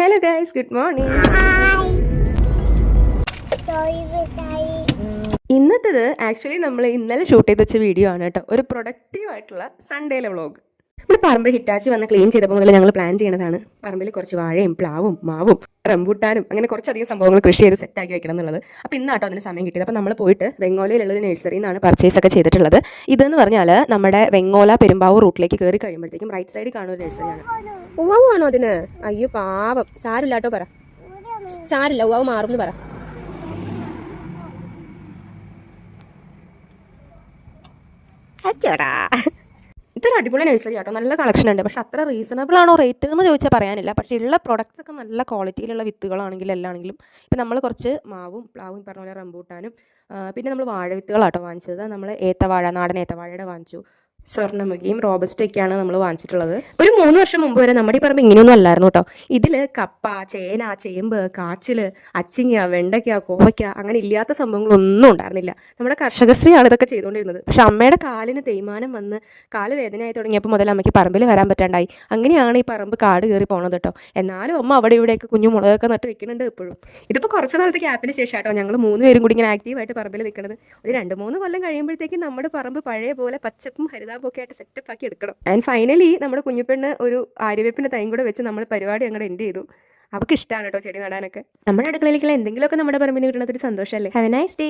Hello guys, good morning. ഇന്നത്തേത് actually നമ്മൾ ഇന്നലെ ഷൂട്ട് ചെയ്ത് വെച്ച വീഡിയോ ആണ് കേട്ടോ. ഒരു പ്രൊഡക്റ്റീവ് ആയിട്ടുള്ള സൺഡേയിലെ വ്ളോഗ്. നമ്മുടെ പറമ്പിൽ ഹിറ്റാച്ചി വന്ന് ക്ലീൻ ചെയ്തപ്പോൾ മുതൽ ഞങ്ങൾ പ്ലാൻ ചെയ്യണതാണ് പറമ്പിൽ കുറച്ച് വാഴയും പ്ലാവും മാവും റംബൂട്ടാനും അങ്ങനെ കുറച്ചധികം സംഭവങ്ങൾ കൃഷി ചെയ്ത് സെറ്റാക്കി വെക്കണം എന്നുള്ളത്. അപ്പോൾ ഇന്നാട്ടോ അതിന് സമയം കിട്ടിയത്. അപ്പോൾ നമ്മൾ പോയിട്ട് വെങ്ങോലയിലുള്ളൊരു നഴ്സറിയിൽ നിന്നാണ് പർച്ചേസ് ഒക്കെ ചെയ്തിട്ടുള്ളത്. ഇതെന്ന് പറഞ്ഞാൽ നമ്മുടെ വെങ്ങോല പെരുമ്പാവൂർ റൂട്ടിലേക്ക് കയറി കഴിയുമ്പോഴത്തേക്കും റൈറ്റ് സൈഡിൽ കാണുന്ന ഒരു നഴ്സറിയാണ്. ഉവാവാണോ അതിന്? അയ്യോ പാവം, സാരില്ല കേട്ടോ, പറ സാരില്ല, ഉവാവ് മാറും എന്ന് പറ. അച്ചടാ, ഇതൊരു അടിപൊളി നഴ്സറി ആട്ടോ. നല്ല കളക്ഷൻ ഉണ്ട്. പക്ഷേ അത്ര റീസണബിൾ ആണോ റേറ്റ് എന്ന് ചോദിച്ചാൽ പറയാനില്ല. പക്ഷേ ഉള്ള പ്രൊഡക്ട്സ് ഒക്കെ നല്ല ക്വാളിറ്റിയിലുള്ള വിത്തുകളാണെങ്കിലും എല്ലാണെങ്കിലും. ഇപ്പം നമ്മൾ കുറച്ച് മാവും പ്ലാവും പറഞ്ഞ പോലെ റംബൂട്ടാനും പിന്നെ നമ്മൾ വാഴ വിത്തുകളാട്ടോ വാങ്ങിച്ചത്. നമ്മൾ ഏത്തവാഴ, നാടൻ ഏത്തവാഴയുടെ വാങ്ങിച്ചു. സ്വർണ്ണമുഖിയും റോബസ്റ്റൊക്കെയാണ് നമ്മൾ വാങ്ങിച്ചിട്ടുള്ളത്. ഒരു 3 വർഷം മുമ്പ് വരെ നമ്മുടെ ഈ പറമ്പ് ഇങ്ങനെയൊന്നും അല്ലായിരുന്നു കേട്ടോ. ഇതിൽ കപ്പ, ചേന, ചേമ്പ്, കാച്ചിൽ, അച്ചിങ്ങ, വെണ്ടയ്ക്ക, കോവയ്ക്ക അങ്ങനെ ഇല്ലാത്ത സംഭവങ്ങളൊന്നും ഉണ്ടായിരുന്നില്ല. നമ്മുടെ കർഷകശ്രീയാണ് ഇതൊക്കെ ചെയ്തുകൊണ്ടിരുന്നത്. പക്ഷെ അമ്മയുടെ കാലിന് തേയ്മാനം വന്ന് കാല് വേദനയായി തുടങ്ങിയപ്പോൾ മുതൽ അമ്മയ്ക്ക് പറമ്പിൽ വരാൻ പറ്റാണ്ടായി. അങ്ങനെയാണ് ഈ പറമ്പ് കാട് കയറി പോണത് കേട്ടോ. എന്നാലും അമ്മ അവിടെ ഇവിടെയൊക്കെ കുഞ്ഞു മുളകൊക്കെ നട്ട് വെക്കുന്നുണ്ട് ഇപ്പോഴും. ഇതിപ്പോൾ കുറച്ച് നാളത്തെ ഗ്യാപ്പിന് ശേഷം കേട്ടോ ഞങ്ങൾ 3 പേരും കൂടി ഇങ്ങനെ ആക്റ്റീവായിട്ട് പറമ്പിൽ നിൽക്കുന്നത്. ഒരു 2-3 കൊല്ലം കഴിയുമ്പോഴത്തേക്കും നമ്മുടെ പറമ്പ് പഴയ പോലെ പച്ചപ്പും ഹരിതാപൊക്കെ ആയിട്ട് സെറ്റപ്പ് ആക്കി എടുക്കണം. ആൻഡ് ഫൈനലി നമ്മുടെ കുഞ്ഞുപെണ്ണ് ഒരു ആര്യവേപ്പിൻ്റെ തൈയും കൂടെ വെച്ച് നമ്മൾ പരിപാടി അങ്ങോട്ട് എൻഡ് ചെയ്തു. അവർക്ക് ഇഷ്ടമാണ് കേട്ടോ ചെടി നടാനൊക്കെ. നമ്മുടെ അടുക്കളയിലേക്കുള്ള എന്തെങ്കിലുമൊക്കെ നമ്മുടെ പറമ്പിൽ നിന്ന് കിട്ടുന്നത് ഒരു സന്തോഷമല്ലേ. Have A nice day.